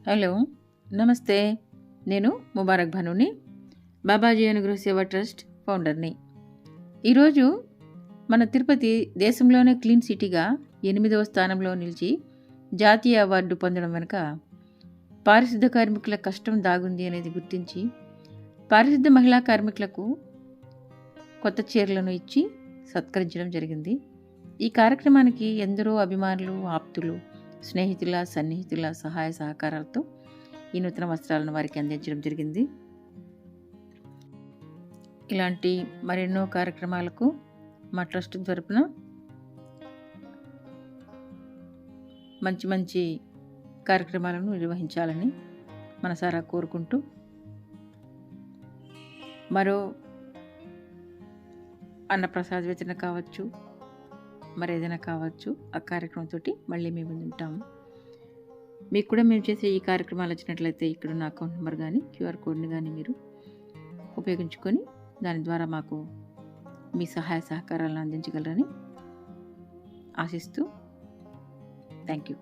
Hello, నమస్తే. నేను ముబారక్ భానుని, బాబాజీ అనుగ్రహ సేవా ట్రస్ట్ ఫౌండర్ని. ఈరోజు మన తిరుపతి దేశంలోనే క్లీన్ సిటీగా 8వ స్థానంలో నిలిచి జాతీయ అవార్డు పొందడం వెనుక పారిశుద్ధ కార్మికుల కష్టం దాగుంది అనేది గుర్తించి పారిశుద్ధ మహిళా కార్మికులకు కొత్త చీరలను ఇచ్చి సత్కరించడం జరిగింది. ఈ కార్యక్రమానికి ఎందరో అభిమానులు, ఆప్తులు, స్నేహితుల, సన్నిహితుల సహాయ సహకారాలతో ఈ నూతన వస్త్రాలను వారికి అందించడం జరిగింది. ఇలాంటి మరెన్నో కార్యక్రమాలకు మా ట్రస్ట్ తరపున మంచి మంచి కార్యక్రమాలను నిర్వహించాలని మనసారా కోరుకుంటూ, మరో అన్నప్రసాద వితరణ కావచ్చు, మరేదైనా కావచ్చు, ఆ కార్యక్రమంతో మళ్ళీ మేము ముందుంటాము. మీకు కూడా మేము చేసే ఈ కార్యక్రమాలు వచ్చినట్లయితే ఇక్కడున్న అకౌంట్ నెంబర్ కానీ క్యూఆర్ కోడ్ని కానీ మీరు ఉపయోగించుకొని దాని ద్వారా మాకు మీ సహాయ సహకారాలను అందించగలరని ఆశిస్తూ థ్యాంక్ యూ.